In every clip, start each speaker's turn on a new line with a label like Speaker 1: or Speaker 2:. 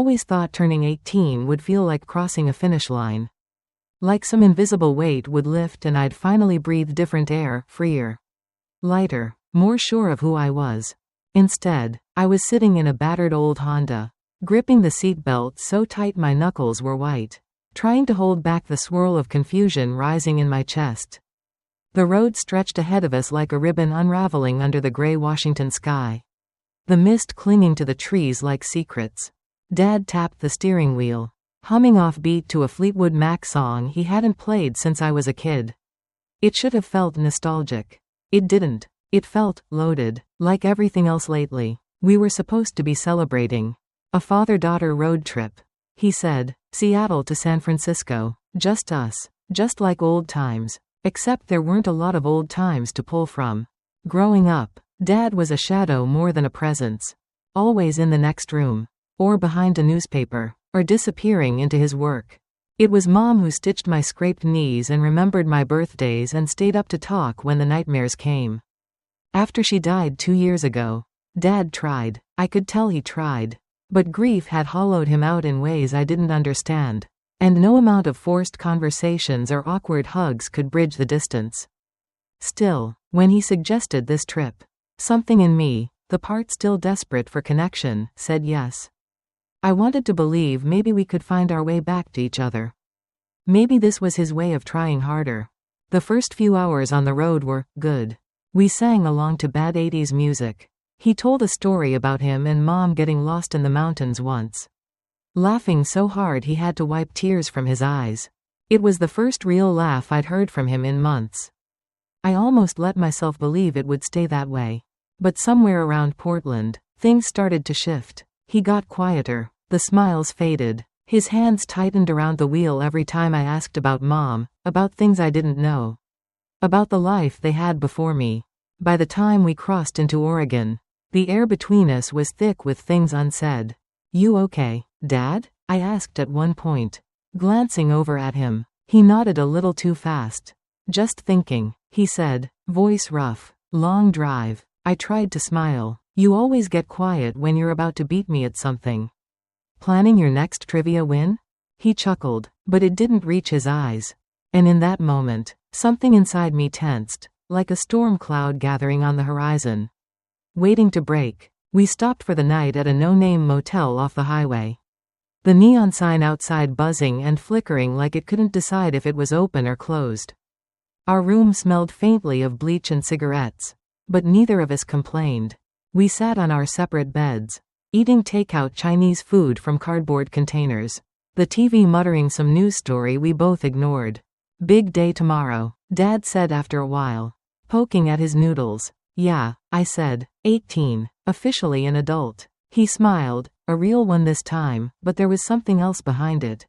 Speaker 1: always thought turning 18 would feel like crossing a finish line. Like some invisible weight would lift and I'd finally breathe different air, freer. Lighter. More sure of who I was. Instead, I was sitting in a battered old Honda, gripping the seatbelt so tight my knuckles were white, trying to hold back the swirl of confusion rising in my chest. The road stretched ahead of us like a ribbon unraveling under the gray Washington sky. The mist clinging to the trees like secrets. Dad tapped the steering wheel, humming offbeat to a Fleetwood Mac song he hadn't played since I was a kid. It should have felt nostalgic. It didn't. It felt loaded, like everything else lately. We were supposed to be celebrating a father-daughter road trip, he said. Seattle to San Francisco. Just us. Just like old times. Except there weren't a lot of old times to pull from. Growing up, Dad was a shadow more than a presence. Always in the next room. Or behind a newspaper. Or disappearing into his work. It was Mom who stitched my scraped knees and remembered my birthdays and stayed up to talk when the nightmares came. After she died 2 years ago, Dad tried. I could tell he tried. But grief had hollowed him out in ways I didn't understand. And no amount of forced conversations or awkward hugs could bridge the distance. Still, when he suggested this trip, something in me, the part still desperate for connection, said yes. I wanted to believe maybe we could find our way back to each other. Maybe this was his way of trying harder. The first few hours on the road were good. We sang along to bad 80s music. He told a story about him and Mom getting lost in the mountains once. Laughing so hard he had to wipe tears from his eyes. It was the first real laugh I'd heard from him in months. I almost let myself believe it would stay that way. But somewhere around Portland, things started to shift. He got quieter. The smiles faded. His hands tightened around the wheel every time I asked about Mom, about things I didn't know. About the life they had before me. By the time we crossed into Oregon, the air between us was thick with things unsaid. You okay, Dad? I asked at one point, glancing over at him. He nodded a little too fast. Just thinking, he said, voice rough. Long drive. I tried to smile. You always get quiet when you're about to beat me at something. Planning your next trivia win? He chuckled, but it didn't reach his eyes. And in that moment, something inside me tensed, like a storm cloud gathering on the horizon. Waiting to break, we stopped for the night at a no-name motel off the highway. The neon sign outside buzzing and flickering like it couldn't decide if it was open or closed. Our room smelled faintly of bleach and cigarettes. But neither of us complained. We sat on our separate beds, eating takeout Chinese food from cardboard containers. The TV muttering some news story we both ignored. Big day tomorrow, Dad said after a while, poking at his noodles. Yeah, I said, 18, officially an adult. He smiled, a real one this time, but there was something else behind it.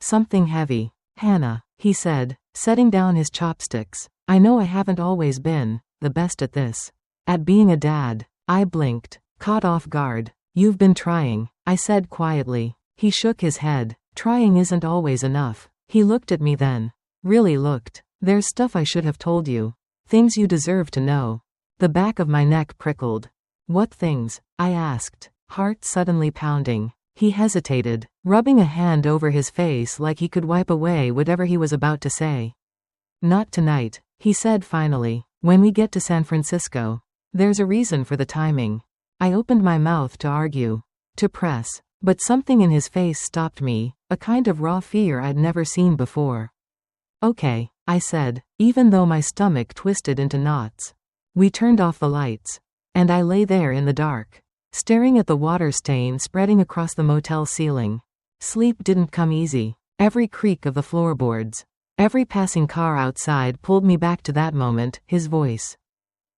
Speaker 1: Something heavy. Hannah, he said, setting down his chopsticks. I know I haven't always been the best at this. At being a dad. I blinked, caught off guard. You've been trying, I said quietly. He shook his head. Trying isn't always enough. He looked at me then. Really looked. There's stuff I should have told you. Things you deserve to know. The back of my neck prickled. What things? I asked, heart suddenly pounding. He hesitated, rubbing a hand over his face like he could wipe away whatever he was about to say. Not tonight, he said finally. When we get to San Francisco. There's a reason for the timing. I opened my mouth to argue, to press, but something in his face stopped me, a kind of raw fear I'd never seen before. Okay, I said, even though my stomach twisted into knots. We turned off the lights, and I lay there in the dark, staring at the water stain spreading across the motel ceiling. Sleep didn't come easy. Every creak of the floorboards, every passing car outside pulled me back to that moment, his voice.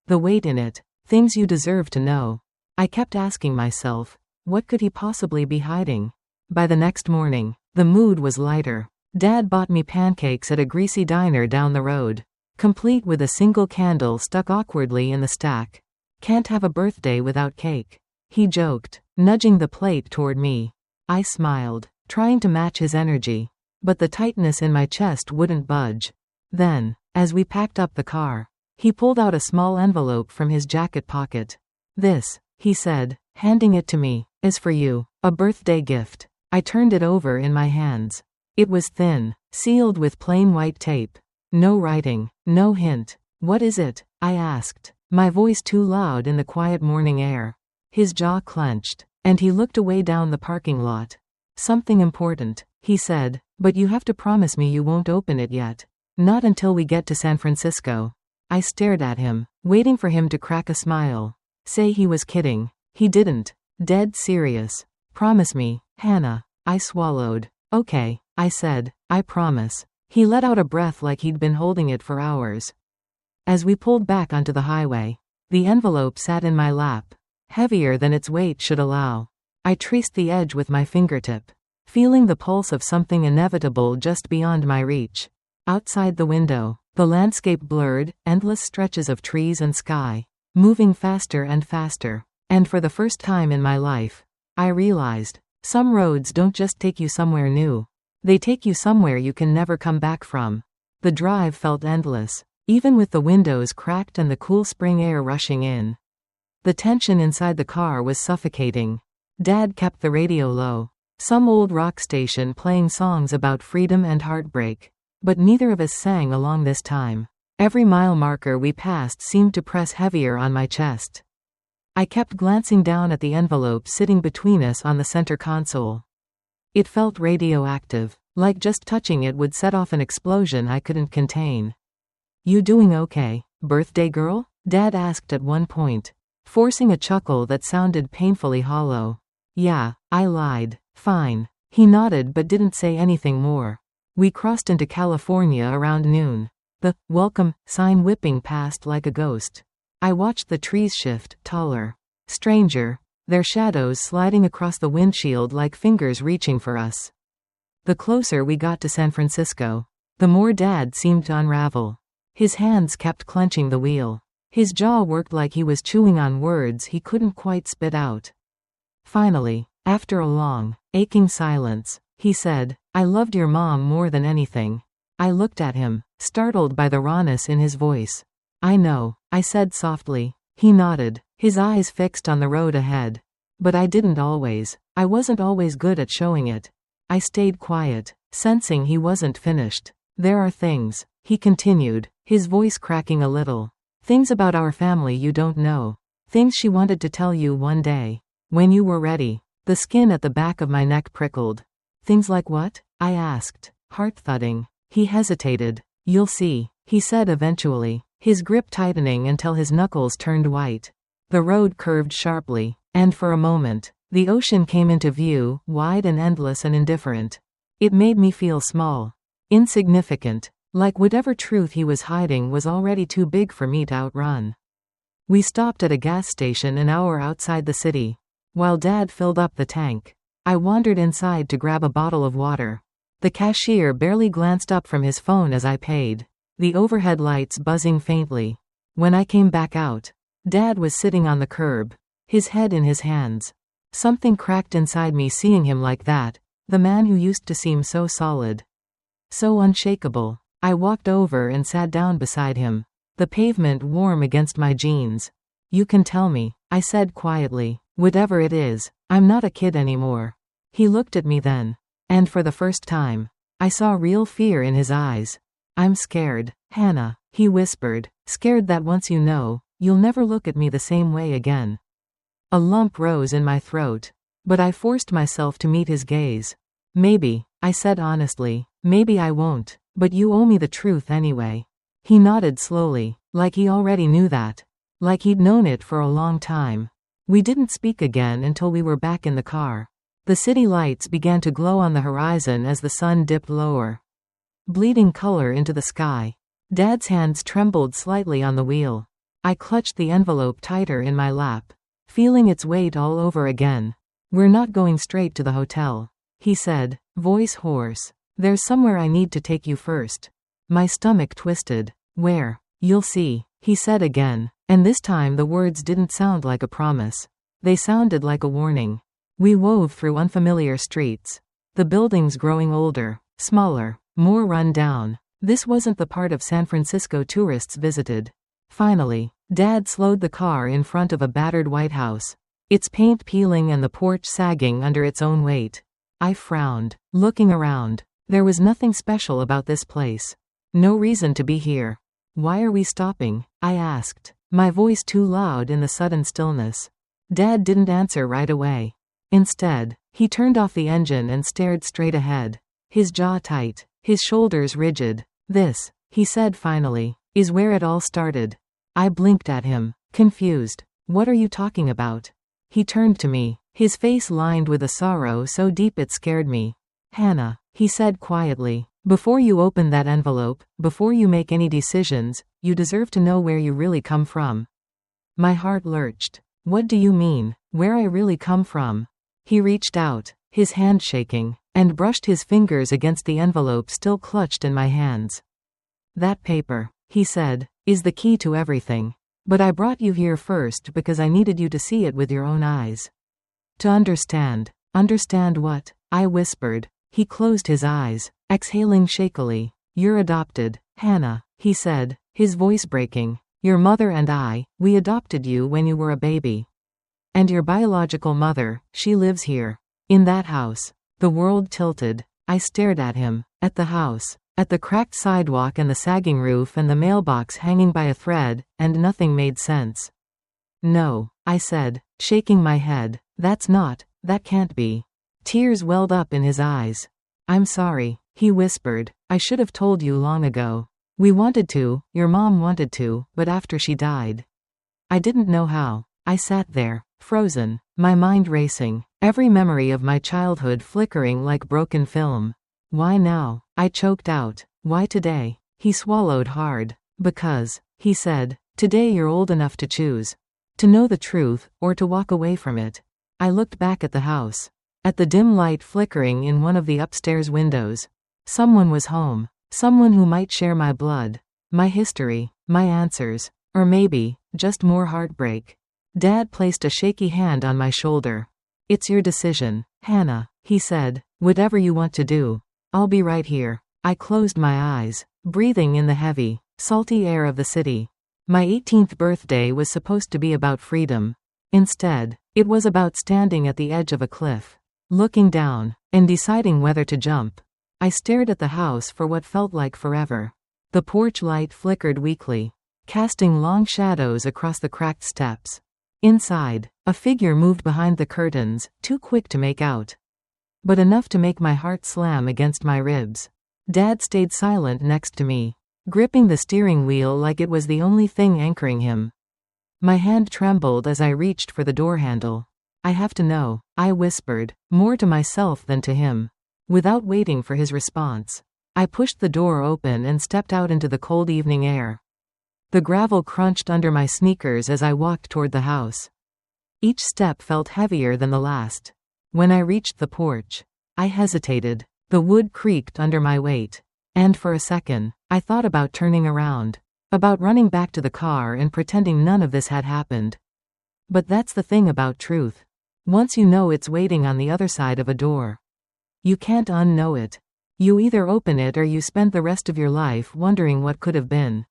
Speaker 1: The weight in it, things you deserve to know. I kept asking myself, what could he possibly be hiding? By the next morning, the mood was lighter. Dad bought me pancakes at a greasy diner down the road, complete with a single candle stuck awkwardly in the stack. Can't have a birthday without cake, he joked, nudging the plate toward me. I smiled, trying to match his energy, but the tightness in my chest wouldn't budge. Then, as we packed up the car, he pulled out a small envelope from his jacket pocket. This, he said, handing it to me. Is for you. A birthday gift. I turned it over in my hands. It was thin, sealed with plain white tape. No writing, no hint. What is it? I asked, my voice too loud in the quiet morning air. His jaw clenched, and he looked away down the parking lot. Something important, he said, but you have to promise me you won't open it yet. Not until we get to San Francisco. I stared at him, waiting for him to crack a smile. Say he was kidding. He didn't. Dead serious. Promise me, Hannah. I swallowed. Okay, I said, I promise. He let out a breath like he'd been holding it for hours. As we pulled back onto the highway, the envelope sat in my lap, heavier than its weight should allow. I traced the edge with my fingertip, feeling the pulse of something inevitable just beyond my reach. Outside the window, the landscape blurred, endless stretches of trees and sky, moving faster and faster. And for the first time in my life, I realized, some roads don't just take you somewhere new. They take you somewhere you can never come back from. The drive felt endless, even with the windows cracked and the cool spring air rushing in. The tension inside the car was suffocating. Dad kept the radio low, some old rock station playing songs about freedom and heartbreak. But neither of us sang along this time. Every mile marker we passed seemed to press heavier on my chest. I kept glancing down at the envelope sitting between us on the center console. It felt radioactive, like just touching it would set off an explosion I couldn't contain. You doing okay, birthday girl? Dad asked at one point, forcing a chuckle that sounded painfully hollow. Yeah, I lied. Fine. He nodded but didn't say anything more. We crossed into California around noon. The welcome sign whipping past like a ghost. I watched the trees shift, taller, stranger, their shadows sliding across the windshield like fingers reaching for us. The closer we got to San Francisco, the more Dad seemed to unravel. His hands kept clenching the wheel. His jaw worked like he was chewing on words he couldn't quite spit out. Finally, after a long, aching silence, he said, I loved your mom more than anything. I looked at him, startled by the rawness in his voice. I know, I said softly. He nodded, his eyes fixed on the road ahead. But I didn't always. I wasn't always good at showing it. I stayed quiet, sensing he wasn't finished. There are things, he continued, his voice cracking a little. Things about our family you don't know. Things she wanted to tell you one day. When you were ready. The skin at the back of my neck prickled. Things like what? I asked, heart thudding. He hesitated. You'll see, he said eventually, his grip tightening until his knuckles turned white. The road curved sharply, and for a moment, the ocean came into view, wide and endless and indifferent. It made me feel small, insignificant, like whatever truth he was hiding was already too big for me to outrun. We stopped at a gas station an hour outside the city. While Dad filled up the tank, I wandered inside to grab a bottle of water. The cashier barely glanced up from his phone as I paid, the overhead lights buzzing faintly. When I came back out, Dad was sitting on the curb, his head in his hands. Something cracked inside me seeing him like that, the man who used to seem so solid, so unshakable. I walked over and sat down beside him, the pavement warm against my jeans. You can tell me, I said quietly, whatever it is, I'm not a kid anymore. He looked at me then, and for the first time, I saw real fear in his eyes. I'm scared, Hannah, he whispered, scared that once you know, you'll never look at me the same way again. A lump rose in my throat, but I forced myself to meet his gaze. Maybe, I said honestly, maybe I won't, but you owe me the truth anyway. He nodded slowly, like he already knew that, like he'd known it for a long time. We didn't speak again until we were back in the car. The city lights began to glow on the horizon as the sun dipped lower, bleeding color into the sky. Dad's hands trembled slightly on the wheel. I clutched the envelope tighter in my lap, feeling its weight all over again. We're not going straight to the hotel, he said, voice hoarse. There's somewhere I need to take you first. My stomach twisted. Where? You'll see, he said again, and this time the words didn't sound like a promise. They sounded like a warning. We wove through unfamiliar streets, the buildings growing older, smaller, more run down. This wasn't the part of San Francisco tourists visited. Finally, Dad slowed the car in front of a battered White House. its paint peeling and the porch sagging under its own weight. I frowned, looking around. There was nothing special about this place. No reason to be here. Why are we stopping? I asked, my voice too loud in the sudden stillness. Dad didn't answer right away. Instead, he turned off the engine and stared straight ahead, his jaw tight, his shoulders rigid. This, he said finally, is where it all started. I blinked at him, confused. What are you talking about? He turned to me, his face lined with a sorrow so deep it scared me. Hannah, he said quietly, before you open that envelope, before you make any decisions, you deserve to know where you really come from. My heart lurched. What do you mean, where I really come from? He reached out, his hand shaking, and brushed his fingers against the envelope still clutched in my hands. That paper, he said, is the key to everything. But I brought you here first because I needed you to see it with your own eyes. To understand. Understand what? I whispered. He closed his eyes, exhaling shakily. You're adopted, Hannah, he said, his voice breaking. Your mother and I, we adopted you when you were a baby. And your biological mother, she lives here. In that house. The world tilted. I stared at him, at the house, at the cracked sidewalk and the sagging roof and the mailbox hanging by a thread, and nothing made sense. No, I said, shaking my head. That can't be. Tears welled up in his eyes. I'm sorry, he whispered. I should have told you long ago. We wanted to, your mom wanted to, but after she died. I didn't know how. I sat there, frozen, my mind racing, every memory of my childhood flickering like broken film. Why now? I choked out. Why today? He swallowed hard. Because, he said, today you're old enough to choose. To know the truth, or to walk away from it. I looked back at the house. At the dim light flickering in one of the upstairs windows. Someone was home. Someone who might share my blood. My history. My answers. Or maybe, just more heartbreak. Dad placed a shaky hand on my shoulder. It's your decision, Hannah, he said. Whatever you want to do. I'll be right here. I closed my eyes, breathing in the heavy, salty air of the city. My 18th birthday was supposed to be about freedom. Instead, it was about standing at the edge of a cliff, looking down, and deciding whether to jump. I stared at the house for what felt like forever. The porch light flickered weakly, casting long shadows across the cracked steps. Inside, a figure moved behind the curtains, too quick to make out, but enough to make my heart slam against my ribs. Dad stayed silent next to me, gripping the steering wheel like it was the only thing anchoring him. My hand trembled as I reached for the door handle. I have to know, I whispered, more to myself than to him. Without waiting for his response, I pushed the door open and stepped out into the cold evening air. The gravel crunched under my sneakers as I walked toward the house. Each step felt heavier than the last. When I reached the porch, I hesitated. The wood creaked under my weight. And for a second, I thought about turning around. About running back to the car and pretending none of this had happened. But that's the thing about truth. Once you know it's waiting on the other side of a door, you can't unknow it. You either open it or you spend the rest of your life wondering what could have been.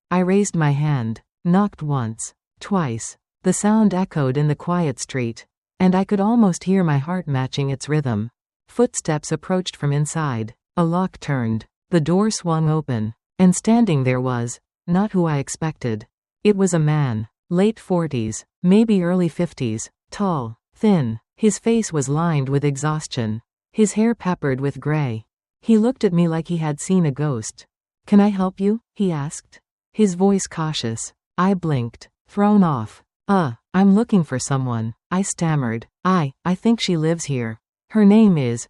Speaker 1: I raised my hand, knocked once, twice. The sound echoed in the quiet street, and I could almost hear my heart matching its rhythm. Footsteps approached from inside. A lock turned. The door swung open, and standing there was, not who I expected. It was a man, late 40s, maybe early 50s, tall, thin. His face was lined with exhaustion, his hair peppered with gray. He looked at me like he had seen a ghost. Can I help you? He asked, his voice cautious. I blinked, thrown off. I'm looking for someone, I stammered. I think she lives here. Her name is.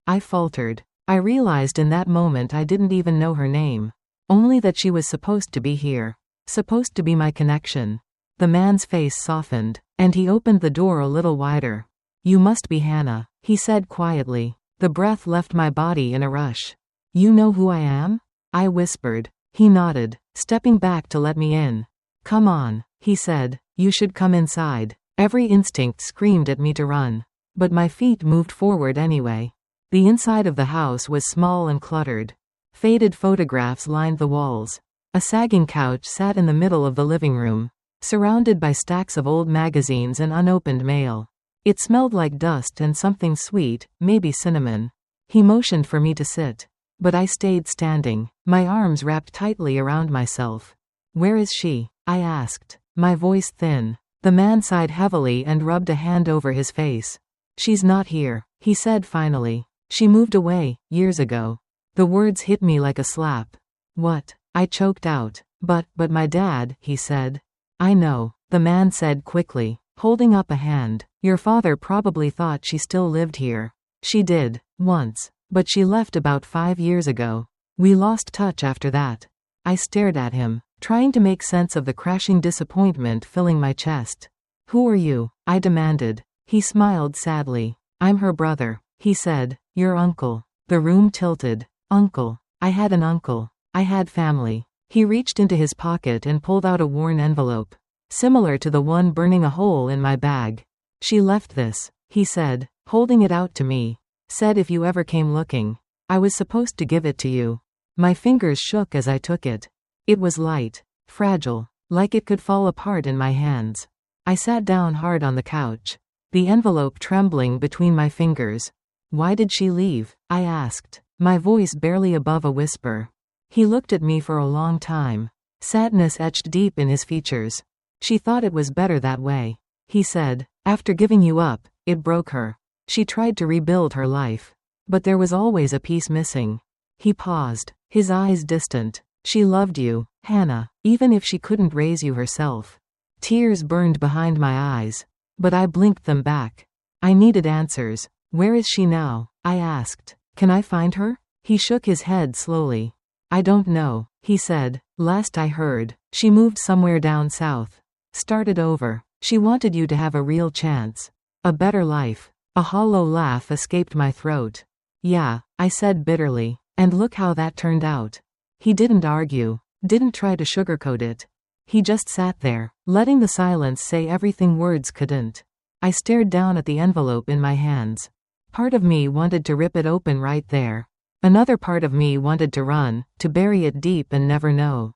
Speaker 1: I faltered. I realized in that moment I didn't even know her name. Only that she was supposed to be here. Supposed to be my connection. The man's face softened, and he opened the door a little wider. You must be Hannah, he said quietly. The breath left my body in a rush. You know who I am? I whispered. He nodded, stepping back to let me in. Come on, he said. You should come inside. Every instinct screamed at me to run. But my feet moved forward anyway. The inside of the house was small and cluttered. Faded photographs lined the walls. A sagging couch sat in the middle of the living room. surrounded by stacks of old magazines and unopened mail. It smelled like dust and something sweet, maybe cinnamon. He motioned for me to sit. But I stayed standing, my arms wrapped tightly around myself. "Where is she?" I asked, my voice thin. The man sighed heavily and rubbed a hand over his face. "She's not here," he said finally. "She moved away, years ago." The words hit me like a slap. "What?" I choked out. But my dad," he said. "I know," the man said quickly, holding up a hand. "Your father probably thought she still lived here. She did, once. But she left about 5 years ago. We lost touch after that." I stared at him, trying to make sense of the crashing disappointment filling my chest. "Who are you?" I demanded. He smiled sadly. "I'm her brother," he said. "Your uncle." The room tilted. Uncle. I had an uncle. I had family. He reached into his pocket and pulled out a worn envelope, similar to the one burning a hole in my bag. "She left this," he said, holding it out to me. "Said if you ever came looking. I was supposed to give it to you." My fingers shook as I took it. It was light, fragile, like it could fall apart in my hands. I sat down hard on the couch, the envelope trembling between my fingers. "Why did she leave?" I asked, my voice barely above a whisper. He looked at me for a long time. Sadness etched deep in his features. "She thought it was better that way," he said. "After giving you up, it broke her. She tried to rebuild her life. But there was always a piece missing." He paused, his eyes distant. "She loved you, Hannah, even if she couldn't raise you herself." Tears burned behind my eyes. But I blinked them back. I needed answers. "Where is she now?" I asked. "Can I find her?" He shook his head slowly. "I don't know," he said. "Last I heard, she moved somewhere down south. Started over. She wanted you to have a real chance. A better life." A hollow laugh escaped my throat. "Yeah," I said bitterly. "And look how that turned out." He didn't argue, didn't try to sugarcoat it. He just sat there, letting the silence say everything words couldn't. I stared down at the envelope in my hands. Part of me wanted to rip it open right there. Another part of me wanted to run, to bury it deep and never know.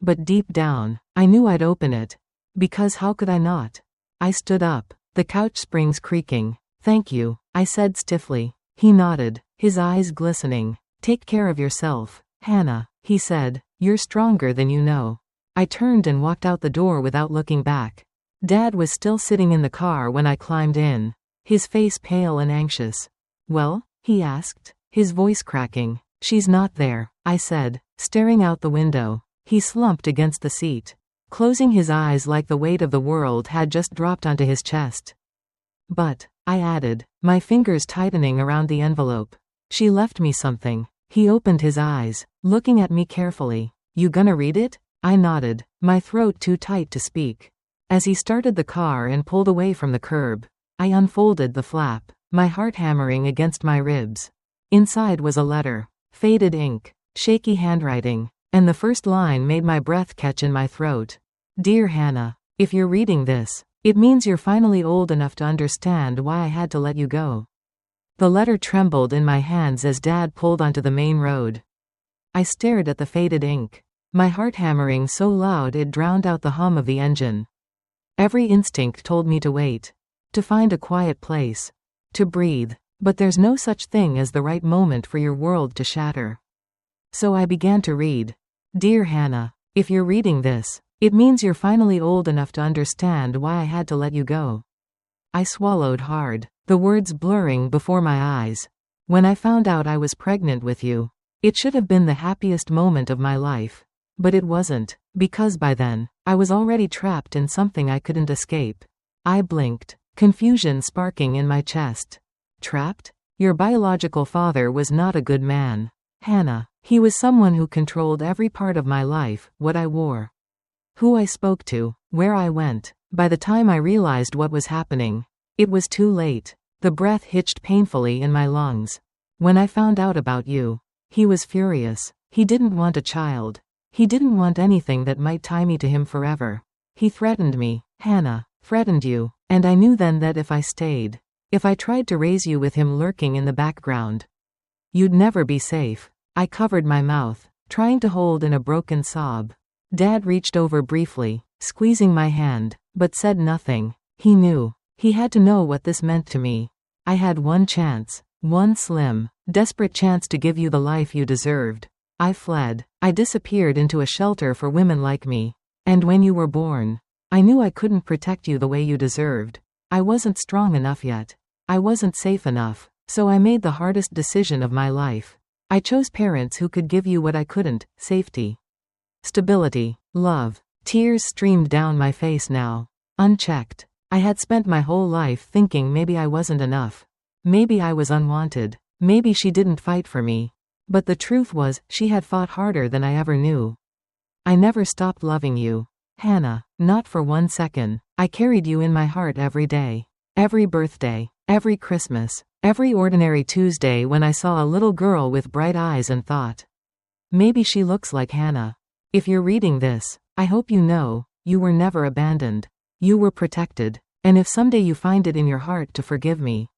Speaker 1: But deep down, I knew I'd open it. Because how could I not? I stood up, the couch springs creaking. "Thank you," I said stiffly. He nodded, his eyes glistening. "Take care of yourself, Hannah," he said. "You're stronger than you know." I turned and walked out the door without looking back. Dad was still sitting in the car when I climbed in, his face pale and anxious. "Well?" he asked, his voice cracking. "She's not there," I said, staring out the window. He slumped against the seat, closing his eyes like the weight of the world had just dropped onto his chest. "But," I added, my fingers tightening around the envelope, "she left me something." He opened his eyes, looking at me carefully. "You gonna read it?" I nodded, my throat too tight to speak. As he started the car and pulled away from the curb, I unfolded the flap, my heart hammering against my ribs. Inside was a letter, faded ink, shaky handwriting, and the first line made my breath catch in my throat. "Dear Hannah, if you're reading this, it means you're finally old enough to understand why I had to let you go." The letter trembled in my hands as Dad pulled onto the main road. I stared at the faded ink, my heart hammering so loud it drowned out the hum of the engine. Every instinct told me to wait, to find a quiet place, to breathe, but there's no such thing as the right moment for your world to shatter. So I began to read. "Dear Hannah, if you're reading this, it means you're finally old enough to understand why I had to let you go." I swallowed hard, the words blurring before my eyes. "When I found out I was pregnant with you, it should have been the happiest moment of my life. But it wasn't, because by then, I was already trapped in something I couldn't escape." I blinked, confusion sparking in my chest. "Trapped? Your biological father was not a good man, Hannah. He was someone who controlled every part of my life, what I wore, who I spoke to, where I went. By the time I realized what was happening, it was too late." The breath hitched painfully in my lungs. "When I found out about you, he was furious. He didn't want a child. He didn't want anything that might tie me to him forever. He threatened me, Hannah, threatened you, and I knew then that if I stayed, if I tried to raise you with him lurking in the background, you'd never be safe." I covered my mouth, trying to hold in a broken sob. Dad reached over briefly, squeezing my hand, but said nothing. He knew. He had to know what this meant to me. I had one chance, one slim, desperate chance to give you the life you deserved. I fled. I disappeared into a shelter for women like me. And when you were born, I knew I couldn't protect you the way you deserved. I wasn't strong enough yet. I wasn't safe enough. So I made the hardest decision of my life. I chose parents who could give you what I couldn't: safety, stability, love. Tears streamed down my face now, unchecked. I had spent my whole life thinking maybe I wasn't enough. Maybe I was unwanted. Maybe she didn't fight for me. But the truth was, she had fought harder than I ever knew. I never stopped loving you, Hannah, not for 1 second. I carried you in my heart every day. Every birthday. Every Christmas. Every ordinary Tuesday when I saw a little girl with bright eyes and thought, maybe she looks like Hannah. If you're reading this, I hope you know, you were never abandoned. You were protected. And if someday you find it in your heart to forgive me,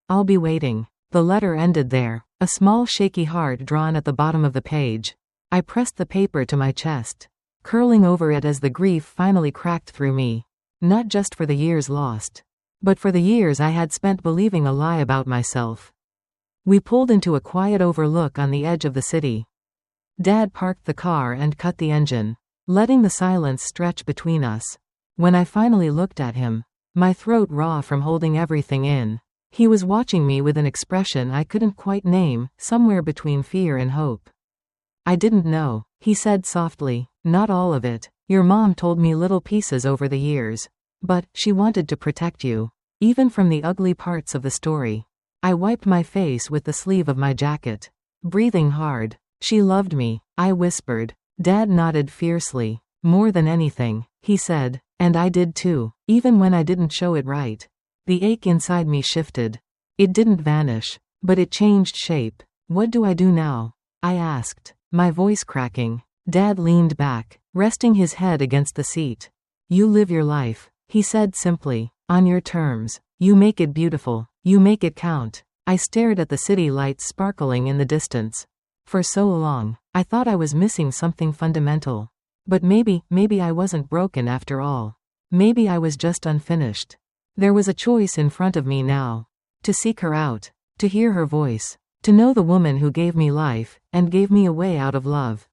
Speaker 1: I'll be waiting. The letter ended there, a small shaky heart drawn at the bottom of the page. I pressed the paper to my chest, curling over it as the grief finally cracked through me. Not just for the years lost, but for the years I had spent believing a lie about myself. We pulled into a quiet overlook on the edge of the city. Dad parked the car and cut the engine, letting the silence stretch between us. When I finally looked at him, my throat raw from holding everything in, he was watching me with an expression I couldn't quite name, somewhere between fear and hope. I didn't know, he said softly, not all of it. Your mom told me little pieces over the years. But she wanted to protect you, even from the ugly parts of the story. I wiped my face with the sleeve of my jacket, breathing hard. She loved me, I whispered. Dad nodded fiercely. More than anything, he said, and I did too, even when I didn't show it right. The ache inside me shifted. It didn't vanish, but it changed shape. What do I do now? I asked, my voice cracking. Dad leaned back, resting his head against the seat. You live your life, he said simply, on your terms. You make it beautiful. You make it count. I stared at the city lights sparkling in the distance. For so long, I thought I was missing something fundamental. But maybe I wasn't broken after all. Maybe I was just unfinished. There was a choice in front of me now. To seek her out. To hear her voice. To know the woman who gave me life, and gave me a way out of love.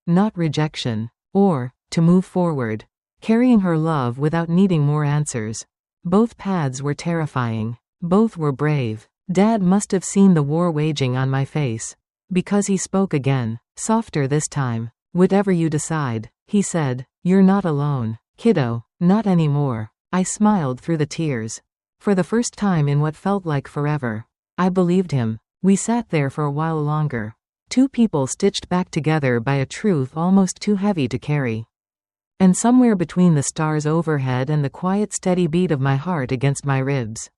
Speaker 1: Not rejection. Or, to move forward, carrying her love without needing more answers. Both paths were terrifying. Both were brave. Dad must have seen the war waging on my face. Because he spoke again, softer this time. Whatever you decide, he said, you're not alone, kiddo, not anymore. I smiled through the tears. For the first time in what felt like forever, I believed him. We sat there for a while longer. Two people stitched back together by a truth almost too heavy to carry. And somewhere between the stars overhead and the quiet steady beat of my heart against my ribs,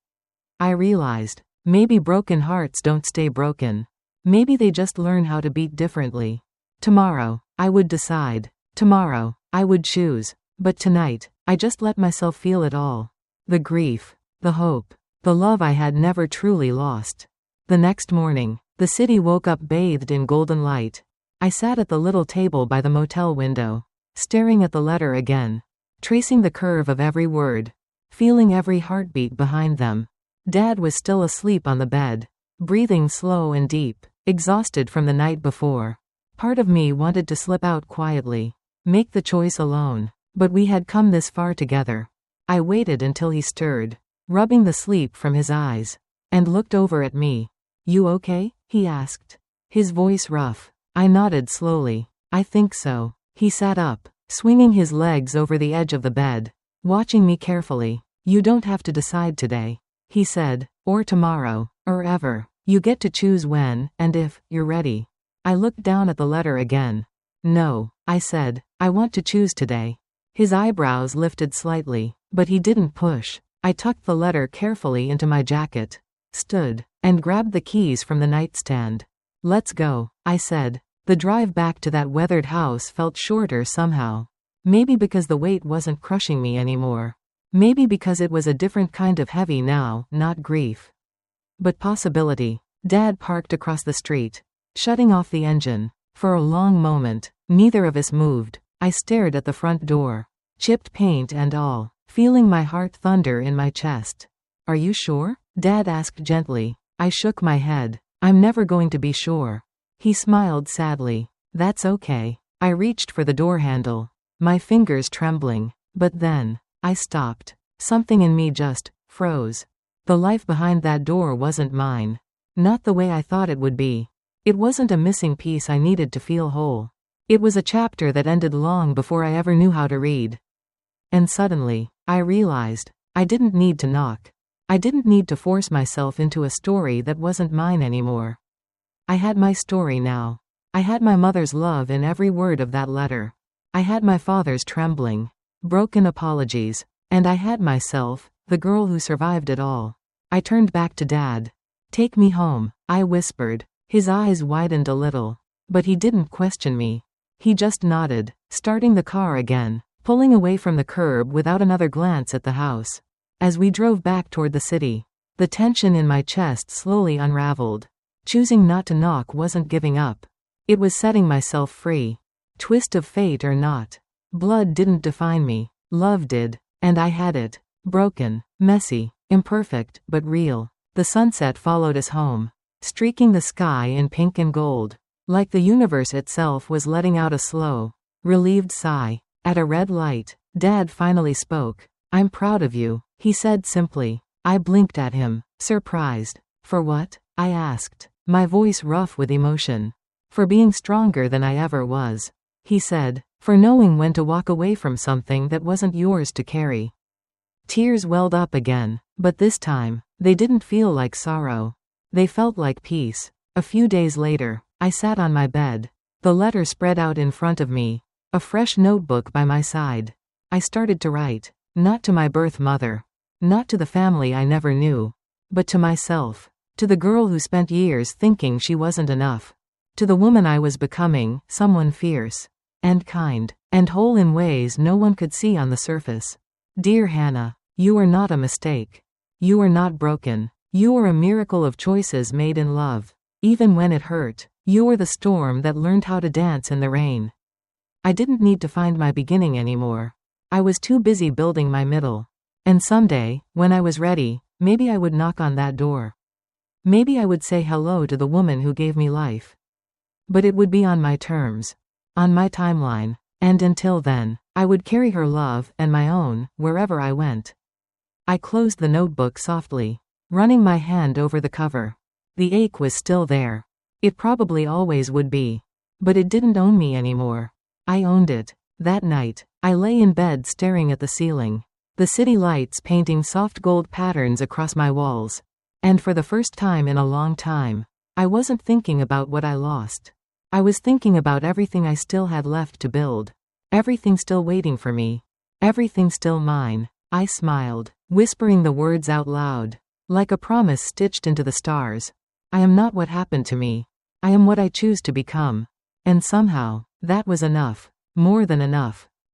Speaker 1: I realized, maybe broken hearts don't stay broken. Maybe they just learn how to beat differently. Tomorrow, I would decide. Tomorrow, I would choose. But tonight, I just let myself feel it all. The grief, the hope, the love I had never truly lost. The next morning, the city woke up bathed in golden light. I sat at the little table by the motel window, staring at the letter again, tracing the curve of every word, feeling every heartbeat behind them. Dad was still asleep on the bed, breathing slow and deep, exhausted from the night before. Part of me wanted to slip out quietly, make the choice alone, but we had come this far together. I waited until he stirred, rubbing the sleep from his eyes, and looked over at me. You okay? He asked, his voice rough. I nodded slowly. I think so. He sat up, swinging his legs over the edge of the bed, watching me carefully. You don't have to decide today, he said, or tomorrow, or ever. You get to choose when, and if, you're ready. I looked down at the letter again. No, I said, I want to choose today. His eyebrows lifted slightly, but he didn't push. I tucked the letter carefully into my jacket, stood, and grabbed the keys from the nightstand. Let's go, I said. The drive back to that weathered house felt shorter somehow. Maybe because the weight wasn't crushing me anymore. Maybe because it was a different kind of heavy now, not grief, but possibility. Dad parked across the street, shutting off the engine. For a long moment, neither of us moved. I stared at the front door. chipped paint and all, feeling my heart thunder in my chest. Are you sure? Dad asked gently. I shook my head. I'm never going to be sure. He smiled sadly. That's okay. I reached for the door handle, my fingers trembling. But then, I stopped. Something in me just froze. The life behind that door wasn't mine. Not the way I thought it would be. It wasn't a missing piece I needed to feel whole. It was a chapter that ended long before I ever knew how to read. And suddenly, I realized, I didn't need to knock. I didn't need to force myself into a story that wasn't mine anymore. I had my story now. I had my mother's love in every word of that letter. I had my father's trembling, broken apologies. And I had myself, the girl who survived it all. I turned back to Dad. Take me home, I whispered. His eyes widened a little. But he didn't question me. He just nodded, starting the car again, pulling away from the curb without another glance at the house. As we drove back toward the city, the tension in my chest slowly unraveled. Choosing not to knock wasn't giving up. It was setting myself free. Twist of fate or not. Blood didn't define me. Love did. And I had it. Broken, messy, imperfect, but real. The sunset followed us home, streaking the sky in pink and gold. Like the universe itself was letting out a slow, relieved sigh. At a red light, Dad finally spoke. I'm proud of you, he said simply. I blinked at him, surprised. For what? I asked, my voice rough with emotion. For being stronger than I ever was, he said. For knowing when to walk away from something that wasn't yours to carry. Tears welled up again, but this time, they didn't feel like sorrow. They felt like peace. A few days later, I sat on my bed. The letter spread out in front of me, a fresh notebook by my side. I started to write, not to my birth mother, not to the family I never knew, but to myself, to the girl who spent years thinking she wasn't enough, to the woman I was becoming, someone fierce, and kind, and whole in ways no one could see on the surface. Dear Hannah, you are not a mistake. You are not broken. You are a miracle of choices made in love. Even when it hurt, you are the storm that learned how to dance in the rain. I didn't need to find my beginning anymore. I was too busy building my middle. And someday, when I was ready, maybe I would knock on that door. Maybe I would say hello to the woman who gave me life. But it would be on my terms. On my timeline. And until then, I would carry her love, and my own, wherever I went. I closed the notebook softly, running my hand over the cover. The ache was still there. It probably always would be. But it didn't own me anymore. I owned it. That night, I lay in bed staring at the ceiling. The city lights painting soft gold patterns across my walls. And for the first time in a long time, I wasn't thinking about what I lost. I was thinking about everything I still had left to build. Everything still waiting for me. Everything still mine. I smiled, whispering the words out loud, like a promise stitched into the stars. I am not what happened to me. I am what I choose to become. And somehow, that was enough. More than enough.